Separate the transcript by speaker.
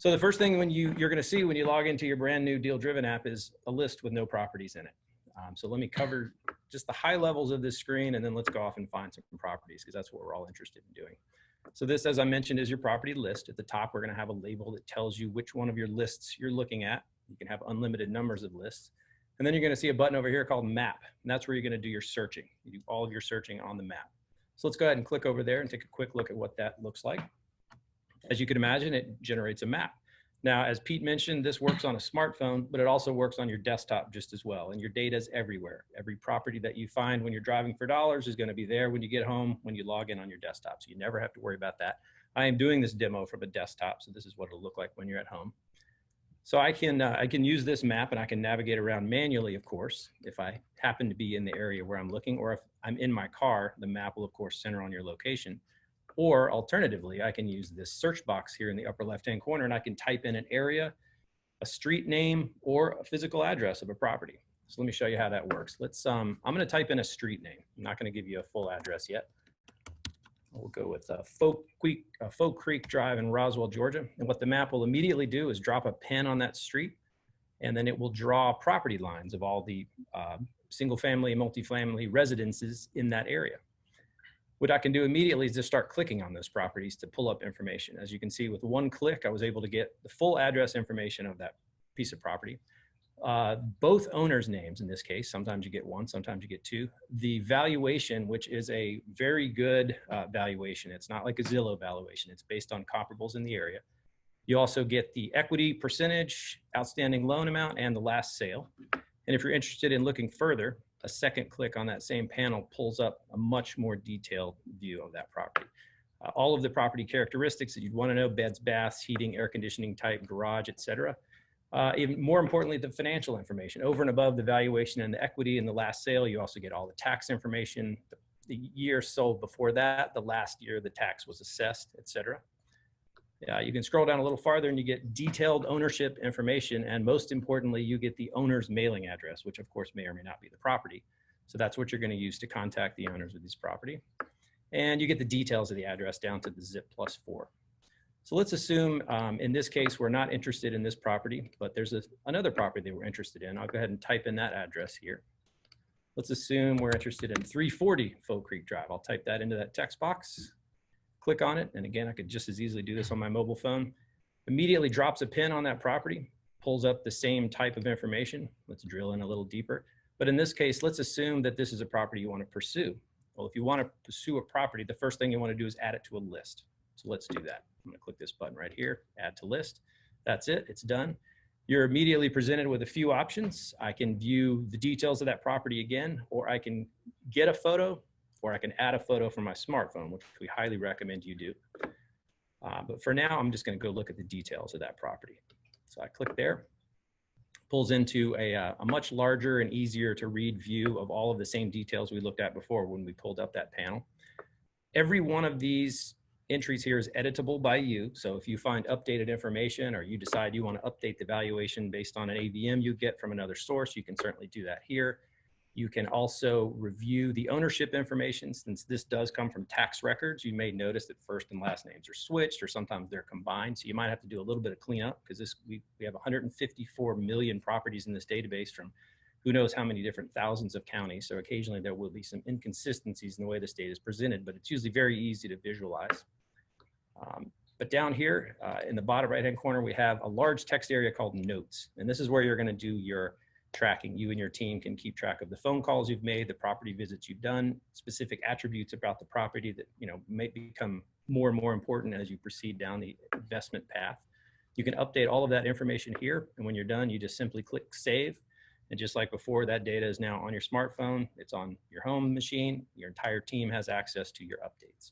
Speaker 1: So the first thing you're going to see when you log into your brand new Deal Driven app is a list with no properties in it. So let me cover just the high levels of this screen, and then let's go off and find some properties, because that's what we're all interested in doing. So this, as I mentioned, is your property list. At the top, we're going to have a label that tells you which one of your lists you're looking at. You can have unlimited numbers of lists. And then you're going to see a button over here called Map, and that's where you're going to do your searching. You do all of your searching on the map. So let's go ahead and click over there and take a quick look at what that looks like. As you can imagine, it generates a map. Now, as Pete mentioned, this works on a smartphone, but it also works on your desktop just as well. And your data is everywhere. Every property that you find when you're driving for dollars is going to be there when you get home, when you log in on your desktop. So you never have to worry about that. I am doing this demo from a desktop, so this is what it'll look like when you're at home. So I can use this map, and I can navigate around manually, of course, if I happen to be in the area where I'm looking, or if I'm in my car, the map will, of course, center on your location. Or alternatively, I can use this search box here in the upper left-hand corner, and I can type in an area, a street name, or a physical address of a property. So let me show you how that works. I'm going to type in a street name. I'm not going to give you a full address yet. We'll go with Folk Creek Drive in Roswell, Georgia. And what the map will immediately do is drop a pin on that street, and then it will draw property lines of all the single-family and multifamily residences in that area. What I can do immediately is just start clicking on those properties to pull up information. As you can see, with one click, I was able to get the full address information of that piece of property. Both owners' names in this case, sometimes you get one, sometimes you get two. The valuation, which is a very good valuation. It's not like a Zillow valuation. It's based on comparables in the area. You also get the equity percentage, outstanding loan amount, and the last sale. And if you're interested in looking further, a second click on that same panel pulls up a much more detailed view of that property. All of the property characteristics that you'd want to know: beds, baths, heating, air conditioning type, garage, etc. Even more importantly, the financial information. Over and above the valuation and the equity and the last sale, you also get all the tax information, the year sold before that, the last year the tax was assessed, etc. You can scroll down a little farther and you get detailed ownership information, and most importantly, you get the owner's mailing address, which of course may or may not be the property. So that's what you're going to use to contact the owners of this property. And you get the details of the address down to the zip +4. So let's assume in this case, we're not interested in this property, but there's another property that we're interested in. I'll go ahead and type in that address here. Let's assume we're interested in 340 Folk Creek Drive. I'll type that into that text box. Click on it, and again, I could just as easily do this on my mobile phone. Immediately drops a pin on that property, pulls up the same type of information. Let's drill in a little deeper. But in this case, let's assume that this is a property you want to pursue. Well, if you want to pursue a property, the first thing you want to do is add it to a list. So let's do that. I'm going to click this button right here, add to list. That's it, it's done. You're immediately presented with a few options. I can view the details of that property again, or I can get a photo, or I can add a photo from my smartphone, which we highly recommend you do. But for now, I'm just going to go look at the details of that property. So I click there, pulls into a much larger and easier to read view of all of the same details we looked at before when we pulled up that panel. Every one of these entries here is editable by you. So if you find updated information, or you decide you want to update the valuation based on an AVM you get from another source, you can certainly do that here. You can also review the ownership information. Since this does come from tax records, you may notice that first and last names are switched, or sometimes they're combined. So you might have to do a little bit of cleanup, because we have 154 million properties in this database from who knows how many different thousands of counties. So occasionally there will be some inconsistencies in the way this data is presented, but it's usually very easy to visualize. But down here in the bottom right-hand corner, we have a large text area called Notes. And this is where you're going to do your tracking. You and your team can keep track of the phone calls you've made, the property visits you've done, specific attributes about the property that may become more and more important as you proceed down the investment path. You can update all of that information here, and when you're done, you just simply click Save. And just like before, that data is now on your smartphone. It's on your home machine. Your entire team has access to your updates.